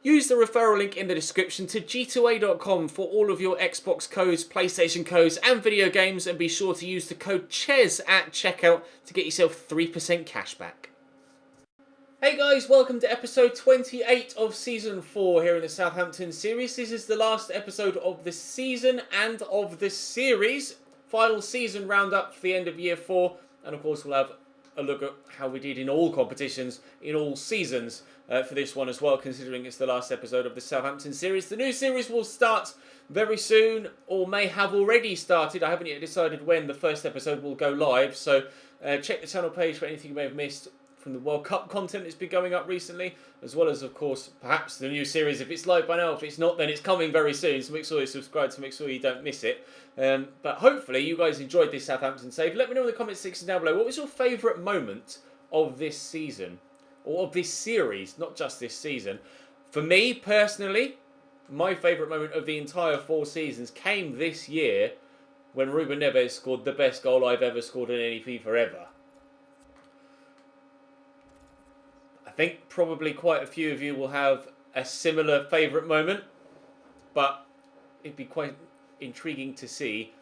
Use the referral link in the description to g2a.com for all of your Xbox codes, PlayStation codes and video games, and be sure to use the code CHES at checkout to get yourself 3% cash back. Hey guys, welcome to episode 28 of season 4 here in the Southampton series. This is the last episode of the season and of the series. Final season roundup for the end of year 4, and of course we'll have a look at how we did in all competitions, in all seasons for this one as well, considering it's the last episode of the Southampton series. The new series will start very soon, or may have already started. I haven't yet decided when the first episode will go live, so check the channel page for anything you may have missed from the World Cup content that's been going up recently, as well as, of course, perhaps the new series if it's live by now. If it's not, then it's coming very soon, so make sure you subscribe to make sure you don't miss it. But hopefully you guys enjoyed this Southampton save. Let me know in the comment section down below, what was your favourite moment of this season, or of this series, not just this season? For me, personally, my favourite moment of the entire 4 seasons came this year when Ruben Neves scored the best goal I've ever scored in any FIFA ever. I think probably quite a few of you will have a similar favourite moment, but it'd be quite intriguing to see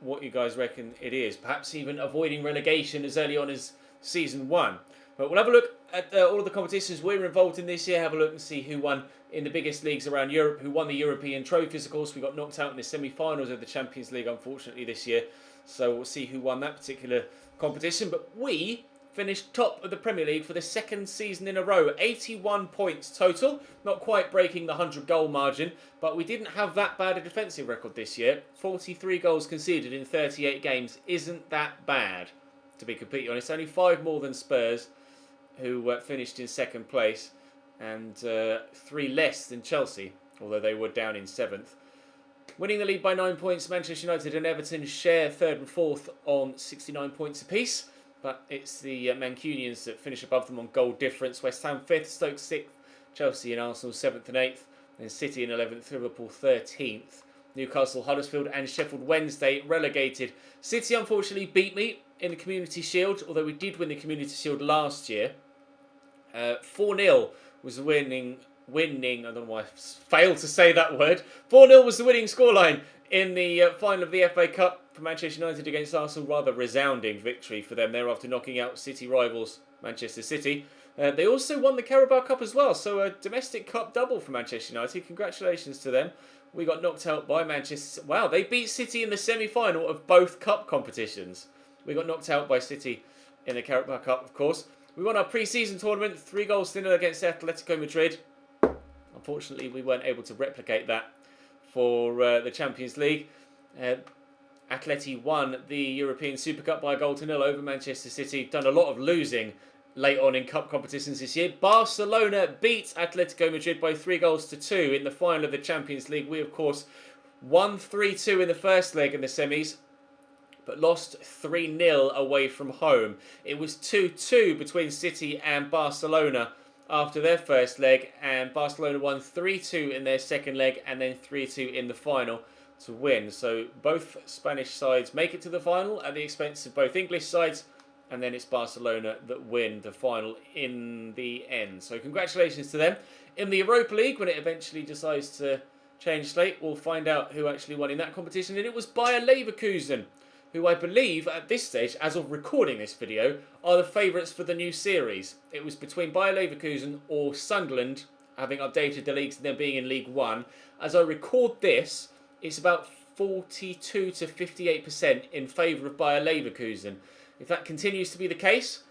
what you guys reckon it is. Perhaps even avoiding relegation as early on as season 1. But we'll have a look at all of the competitions we're involved in this year, have a look and see who won in the biggest leagues around Europe, who won the European trophies. Of course, we got knocked out in the semi-finals of the Champions League, unfortunately, this year. So we'll see who won that particular competition. But we finished top of the Premier League for the 2nd season in a row. 81 points total. Not quite breaking the 100-goal margin, but we didn't have that bad a defensive record this year. 43 goals conceded in 38 games isn't that bad, to be completely honest. Only 5 more than Spurs, who finished in 2nd place, and 3 less than Chelsea, although they were down in 7th. Winning the league by 9 points, Manchester United and Everton share 3rd and 4th on 69 points apiece. But it's the Mancunians that finish above them on goal difference. West Ham 5th, Stoke 6th, Chelsea and Arsenal 7th and 8th. Then City in 11th, Liverpool 13th. Newcastle, Huddersfield and Sheffield Wednesday relegated. City unfortunately beat me in the Community Shield, although we did win the Community Shield last year. 4-0 was the winning, I don't know why I failed to say that word. 4-0 was the winning scoreline in the final of the FA Cup for Manchester United against Arsenal. Rather resounding victory for them there after knocking out City rivals Manchester City. They also won the Carabao Cup as well, so a domestic cup double for Manchester United. Congratulations to them. We got knocked out by Manchester. Wow, they beat City in the semi-final of both cup competitions. We got knocked out by City in the Carabao Cup, of course. We won our pre-season tournament, 3-0 against Atletico Madrid. Unfortunately, we weren't able to replicate that for the Champions League. Atleti won the European Super Cup by a 1-0 over Manchester City. Done a lot of losing late on in cup competitions this year. Barcelona beat Atletico Madrid by 3-2 in the final of the Champions League. We, of course, won 3-2 in the first leg in the semis, but lost 3-0 away from home. It was 2-2 between City and Barcelona after their first leg, and Barcelona won 3-2 in their second leg and then 3-2 in the final to win. So both Spanish sides make it to the final at the expense of both English sides, and then it's Barcelona that win the final in the end. So congratulations to them. In the Europa League, when it eventually decides to change slate, we'll find out who actually won in that competition, and it was Bayer Leverkusen, who I believe at this stage, as of recording this video, are the favourites for the new series. It was between Bayer Leverkusen or Sunderland, having updated the leagues and them being in League 1. As I record this, it's about 42 to 58% in favour of Bayer Leverkusen. If that continues to be the case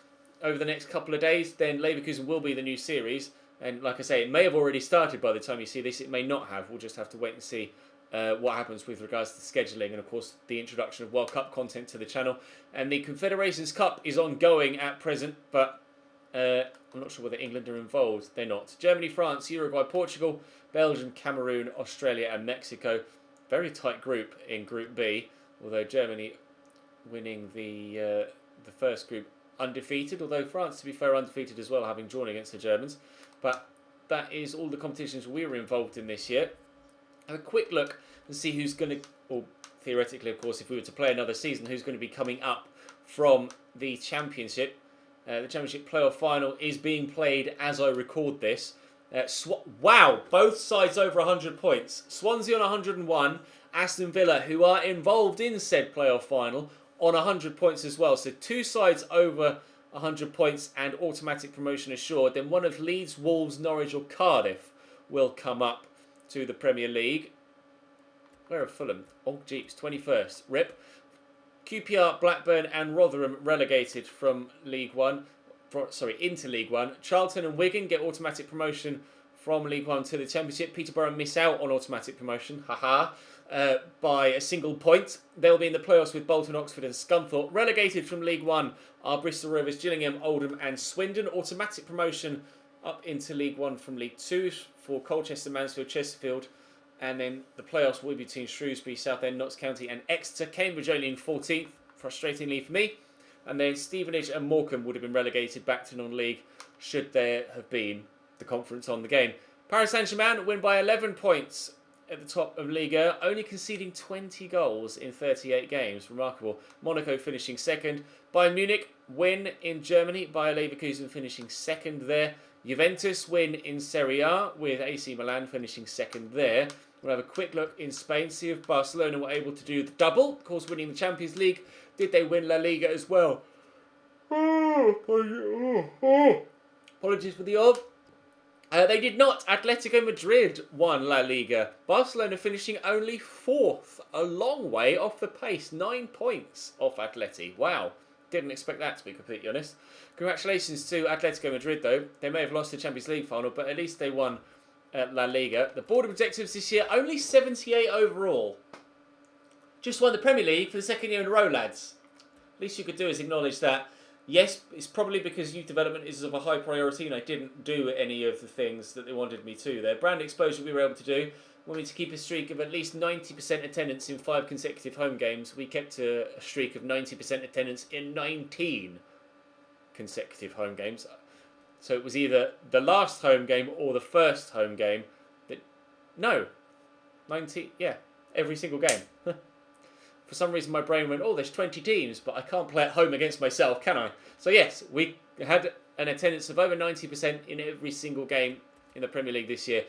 over the next couple of days, then Leverkusen will be the new series. And like I say, it may have already started by the time you see this. It may not have. We'll just have to wait and see what happens with regards to scheduling and, of course, the introduction of World Cup content to the channel. And the Confederations Cup is ongoing at present, but I'm not sure whether England are involved. They're not. Germany, France, Uruguay, Portugal, Belgium, Cameroon, Australia and Mexico. Very tight group in Group B, although Germany winning the first group undefeated, although France, to be fair, undefeated as well, having drawn against the Germans. But that is all the competitions we were involved in this year. Have a quick look and see who's going to, or theoretically, of course, if we were to play another season, who's going to be coming up from the Championship. The Championship playoff final is being played as I record this. Wow, both sides over 100 points. Swansea on 101, Aston Villa, who are involved in said playoff final, on 100 points as well. So two sides over 100 points and automatic promotion assured. Then one of Leeds, Wolves, Norwich or Cardiff will come up to the Premier League. Where are Fulham? Oh, jeeps, 21st. RIP. QPR, Blackburn and Rotherham relegated from League One. Into League One. Charlton and Wigan get automatic promotion from League One to the Championship. Peterborough miss out on automatic promotion. By a single point. They'll be in the playoffs with Bolton, Oxford and Scunthorpe. Relegated from League One are Bristol Rovers, Gillingham, Oldham and Swindon. Automatic promotion up into League One from League Two for Colchester, Mansfield, Chesterfield. And then the playoffs will be between Shrewsbury, Southend, Notts County and Exeter. Cambridge only in 14th, frustratingly for me. And then Stevenage and Morecambe would have been relegated back to non-league should there have been the conference on the game. Paris Saint-Germain win by 11 points at the top of Liga, only conceding 20 goals in 38 games. Remarkable. Monaco finishing second. Bayern Munich win in Germany. Bayer Leverkusen finishing second there. Juventus win in Serie A with AC Milan finishing second there. We'll have a quick look in Spain, see if Barcelona were able to do the double. Of course, winning the Champions League. Did they win La Liga as well? Apologies for the ob. They did not. Atletico Madrid won La Liga. Barcelona finishing only 4th. A long way off the pace. 9 points off Atleti. Wow. Didn't expect that, to be completely honest. Congratulations to Atletico Madrid, though. They may have lost the Champions League final, but at least they won La Liga. The board objectives this year, only 78 overall. Just won the Premier League for the second year in a row, lads. Least you could do is acknowledge that. Yes, it's probably because youth development is of a high priority and I didn't do any of the things that they wanted me to. Their brand exposure we were able to do. We wanted to keep a streak of at least 90% attendance in 5 consecutive home games. We kept a streak of 90% attendance in 19 consecutive home games. So it was either the last home game or the first home game. No. 19, yeah, every single game. For some reason my brain went, oh, there's 20 teams, but I can't play at home against myself, can I? So yes, we had an attendance of over 90% in every single game in the Premier League this year.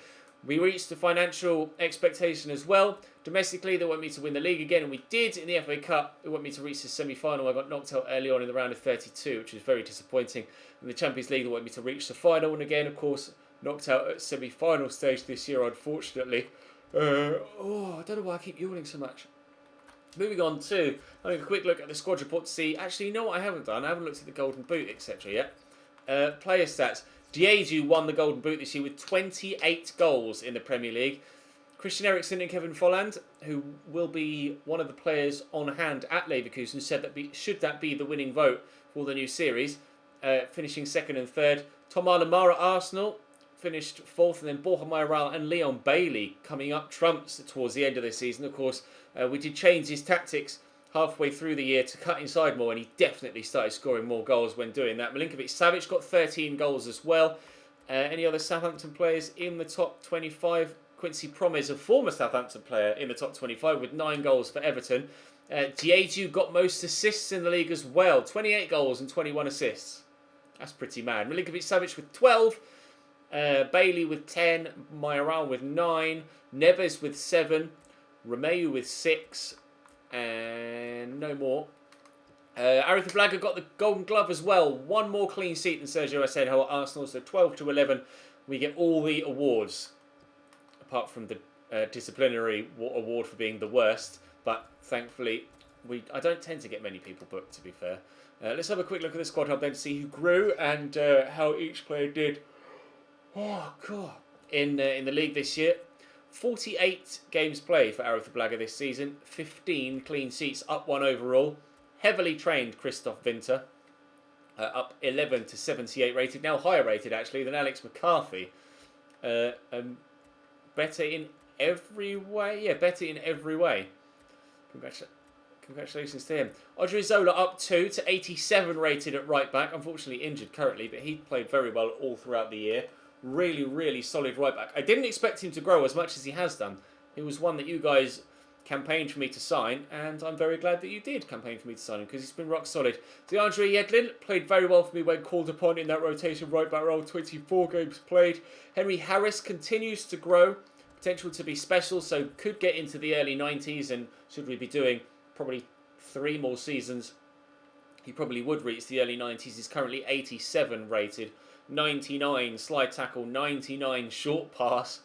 We reached the financial expectation as well. Domestically, they want me to win the league again, and we did. In the FA Cup, they want me to reach the semi-final. I got knocked out early on in the round of 32, which is very disappointing. In the Champions League, they want me to reach the final, and again, of course, knocked out at semi-final stage this year, unfortunately. I don't know why I keep yawning so much. Moving on to having a quick look at the squad report to see. Actually, you know what I haven't done? I haven't looked at the Golden Boot, etc. yet. Player stats. Diédhiou won the Golden Boot this year with 28 goals in the Premier League. Christian Eriksen and Kevin Folland, who will be one of the players on hand at Leverkusen, said that should that be the winning vote for the new series, finishing second and third. Thomas Lemar at Arsenal finished 4th, and then Borja Mayoral and Leon Bailey coming up trumps towards the end of the season. Of course, we did change his tactics halfway through the year to cut inside more, and he definitely started scoring more goals when doing that. Milinkovic-Savic got 13 goals as well. Any other Southampton players in the top 25? Quincy Promes, a former Southampton player, in the top 25 with 9 goals for Everton. Diédhiou got most assists in the league as well. 28 goals and 21 assists. That's pretty mad. Milinkovic-Savic with 12. Bailey with 10. Mayoral with 9. Neves with 7. Romeu with 6. And no more. Arrizabalaga got the Golden Glove as well. 1 more clean sheet than Sergio Asenjo at Arsenal. So 12 to 11. We get all the awards. Apart from the disciplinary award for being the worst. But thankfully, I don't tend to get many people booked, to be fair. Let's have a quick look at the squad hub then to see who grew and how each player did. Oh, God. In the league this year. 48 games played for Arrizabalaga this season. 15 clean sheets, up 1 overall. Heavily trained Christoph Winter. Up 11 to 78 rated. Now higher rated, actually, than Alex McCarthy. Better in every way. Yeah, better in every way. Congratulations to him. Odriozola up 2 to 87 rated at right back. Unfortunately injured currently, but he played very well all throughout the year. Really, really solid right back. I didn't expect him to grow as much as he has done. He was one that you guys campaigned for me to sign, and I'm very glad that you did campaign for me to sign him because he's been rock solid. DeAndre Yedlin played very well for me when called upon in that rotation right back role, 24 games played. Henry Harris continues to grow, potential to be special, so could get into the early 90s, and should we be doing probably 3 more seasons, he probably would reach the early 90s. He's currently 87 rated, 99 slide tackle, 99 short pass.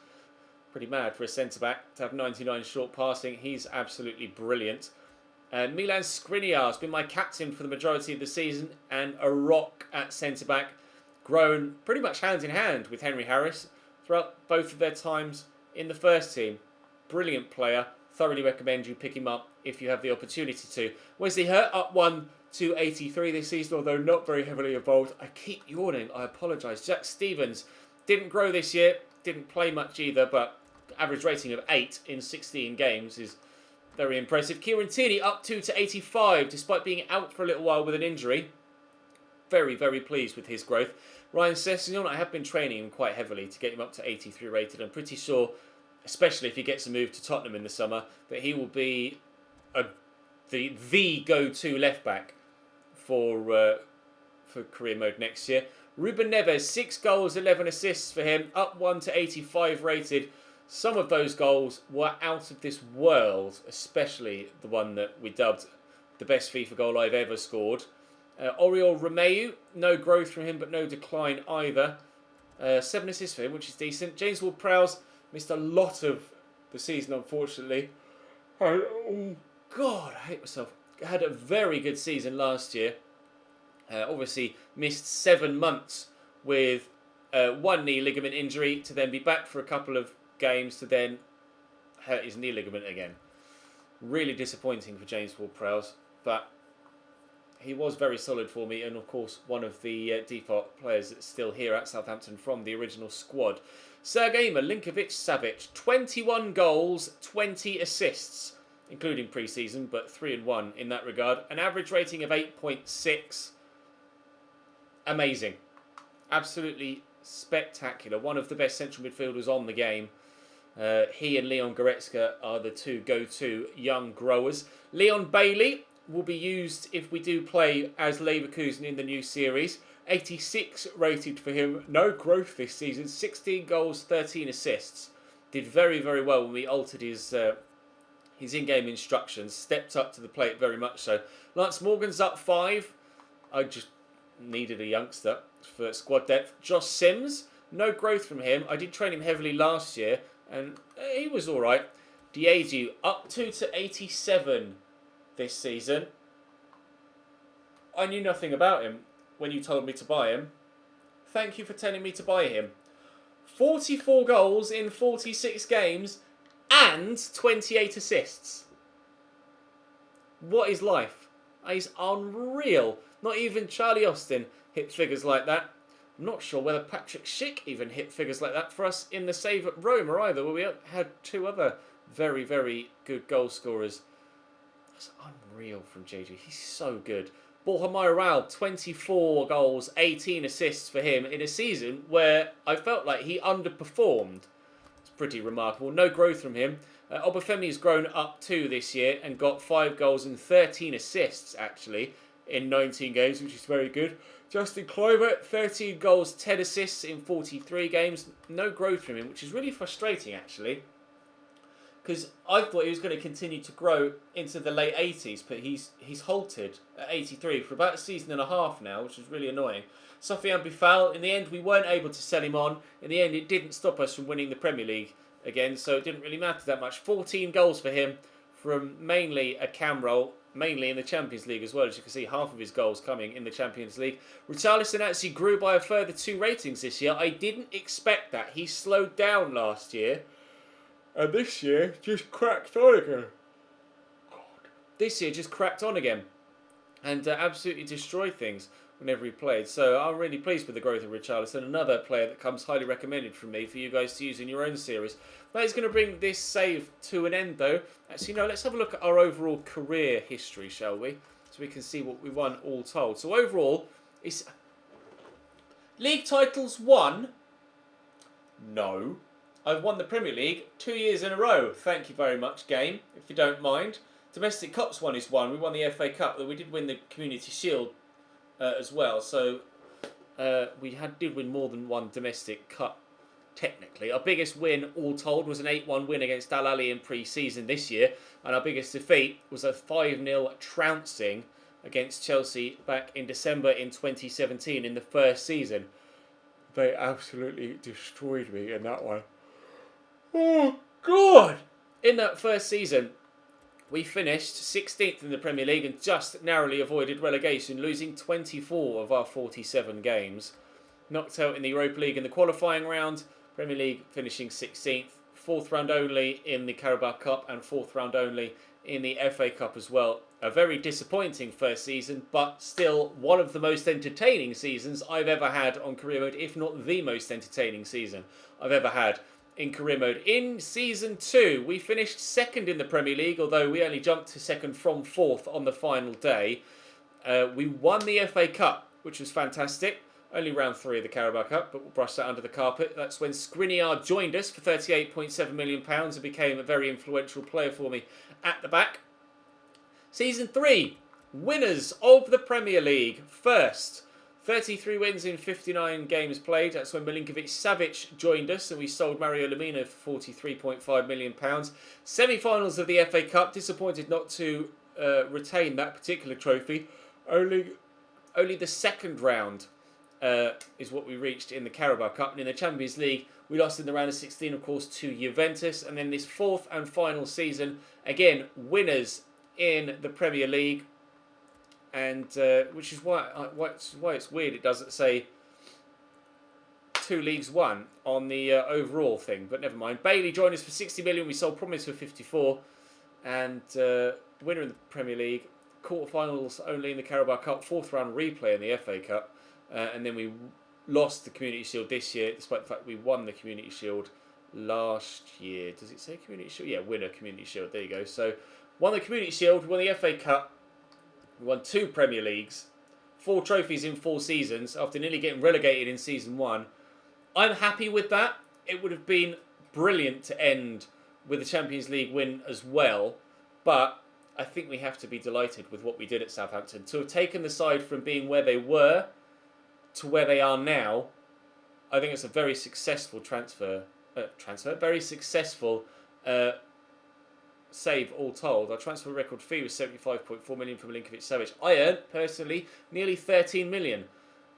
Pretty mad for a centre-back to have 99 short passing. He's absolutely brilliant. Milan Skriniar has been my captain for the majority of the season and a rock at centre-back. Grown pretty much hand in hand with Henry Harris throughout both of their times in the first team. Brilliant player. Thoroughly recommend you pick him up if you have the opportunity to. Wesley Hurt up 1 to 83 this season, although not very heavily involved. I keep yawning. I apologise. Jack Stevens didn't grow this year. Didn't play much either, but average rating of 8 in 16 games is very impressive. Kieran Tierney up 2 to 85 despite being out for a little while with an injury. Very, very pleased with his growth. Ryan Sessegnon, I have been training him quite heavily to get him up to 83 rated. I'm pretty sure, especially if he gets a move to Tottenham in the summer, that he will be the go-to left back for career mode next year. Ruben Neves, 6 goals, 11 assists for him, up 1 to 85 rated. Some of those goals were out of this world, especially the one that we dubbed the best FIFA goal I've ever scored. Oriol Romeu, no growth from him, but no decline either. 7 assists for him, which is decent. James Ward-Prowse missed a lot of the season, unfortunately. Oh, God, I hate myself. Had a very good season last year. Obviously, missed 7 months with 1 knee ligament injury to then be back for a couple of games to then hurt his knee ligament again. Really disappointing for James Ward-Prowse, but he was very solid for me, and of course one of the default players that's still here at Southampton from the original squad. Sergej Milinkovic-Savic, 21 goals, 20 assists, including pre-season, but 3 and 1 in that regard. An average rating of 8.6. Amazing. Absolutely spectacular. One of the best central midfielders on the game. He and Leon Goretzka are the 2 go-to young growers. Leon Bailey will be used if we do play as Leverkusen in the new series. 86 rated for him. No growth this season. 16 goals, 13 assists. Did very, very well when we altered his in-game instructions. Stepped up to the plate very much so. Lance Morgan's up 5. I just needed a youngster for squad depth. Josh Sims, no growth from him. I did train him heavily last year, and he was all right. Diedhiou, up 2 to 87 this season. I knew nothing about him when you told me to buy him. Thank you for telling me to buy him. 44 goals in 46 games and 28 assists. What is life? He's unreal. Not even Charlie Austin hit figures like that. I'm not sure whether Patrick Schick even hit figures like that for us in the save at Roma either, where we had 2 other very, very good goal scorers. That's unreal from JJ. He's so good. Borja Mayoral, 24 goals, 18 assists for him in a season where I felt like he underperformed. It's pretty remarkable. No growth from him. Obafemi has grown up 2 this year and got 5 goals and 13 assists, actually, in 19 games, which is very good. Justin Kluivert, 13 goals, 10 assists in 43 games. No growth from him, which is really frustrating, actually. Because I thought he was going to continue to grow into the late 80s, but he's halted at 83 for about a season and a half now, which is really annoying. Sofiane Boufal, in the end, we weren't able to sell him on. In the end, it didn't stop us from winning the Premier League again, so it didn't really matter that much. 14 goals for him from mainly a cam role, mainly in the Champions League as well. As you can see, half of his goals coming in the Champions League. Richarlison actually grew by a further 2 ratings this year. I didn't expect that. He slowed down last year. And this year, just cracked on again. God. This year, just cracked on again. And absolutely destroyed things whenever he played. So I'm really pleased with the growth of Richarlison. Another player that comes highly recommended from me for you guys to use in your own series. That is going to bring this save to an end, though. Actually, no, let's have a look at our overall career history, shall we? So we can see what we won all told. So overall, it's... League titles won? No. I've won the Premier League 2 years in a row. Thank you very much, game, if you don't mind. Domestic Cups one is one. We won the FA Cup, though we did win the Community Shield as well. So we did win more than one domestic cup, technically. Our biggest win, all told, was an 8-1 win against Al Ahly in pre-season this year. And our biggest defeat was a 5-0 trouncing against Chelsea back in December in 2017 in the first season. They absolutely destroyed me in that one. Oh, God! In that first season, we finished 16th in the Premier League and just narrowly avoided relegation, losing 24 of our 47 games. Knocked out in the Europa League in the qualifying round, Premier League finishing 16th, 4th round only in the Carabao Cup and 4th round only in the FA Cup as well. A very disappointing first season, but still one of the most entertaining seasons I've ever had on career mode, if not the most entertaining season I've ever had in career mode. In Season 2, we finished 2nd in the Premier League, although we only jumped to 2nd from 4th on the final day. We won the FA Cup, which was fantastic. Only round 3 of the Carabao Cup, but we'll brush that under the carpet. That's when Skriniar joined us for £38.7 million and became a very influential player for me at the back. Season 3, winners of the Premier League. First, 33 wins in 59 games played. That's when Milinkovic-Savic joined us and we sold Mario Lemina for £43.5 million. Semi-finals of the FA Cup. Disappointed not to retain that particular trophy. Only the second round is what we reached in the Carabao Cup. And in the Champions League, we lost in the round of 16, of course, to Juventus. And then this fourth and final season, again, winners in the Premier League. And which is why it's weird it doesn't say 2 leagues won on the overall thing, but never mind. Bailey joined us for 60 million. We sold Promise for 54, and winner in the Premier League, quarterfinals only in the Carabao Cup, 4th round replay in the FA Cup, and then we lost the Community Shield this year, despite the fact we won the Community Shield last year. Does it say Community Shield? Yeah, winner Community Shield. There you go. So won the Community Shield, won the FA Cup. We won 2 Premier Leagues, 4 trophies in 4 seasons after nearly getting relegated in Season 1. I'm happy with that. It would have been brilliant to end with a Champions League win as well, but I think we have to be delighted with what we did at Southampton. To have taken the side from being where they were to where they are now, I think it's a very successful very successful save all told. Our transfer record fee was £75.4 million for Milinkovic-Savic. I earned, personally, nearly £13 million.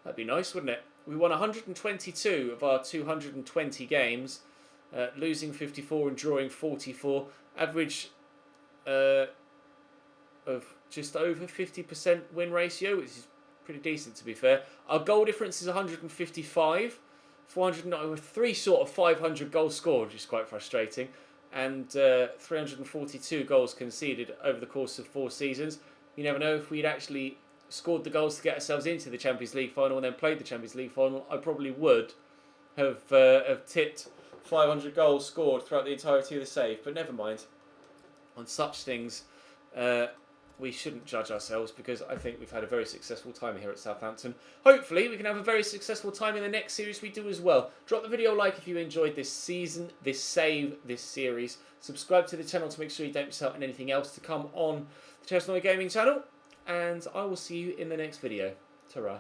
That'd be nice, wouldn't it? We won 122 of our 220 games, losing 54 and drawing 44. Average of just over 50% win ratio, which is pretty decent, to be fair. Our goal difference is 155. 3 short of 500 goals scored, which is quite frustrating. And 342 goals conceded over the course of 4 seasons. You never know, if we'd actually scored the goals to get ourselves into the Champions League final and then played the Champions League final, I probably would have tipped 500 goals scored throughout the entirety of the save. But never mind. On such things, we shouldn't judge ourselves, because I think we've had a very successful time here at Southampton. Hopefully we can have a very successful time in the next series we do as well. Drop the video a like if you enjoyed this season, this save, this series. Subscribe to the channel to make sure you don't miss out on anything else to come on the Chelsea Gaming channel. And I will see you in the next video. Ta-ra.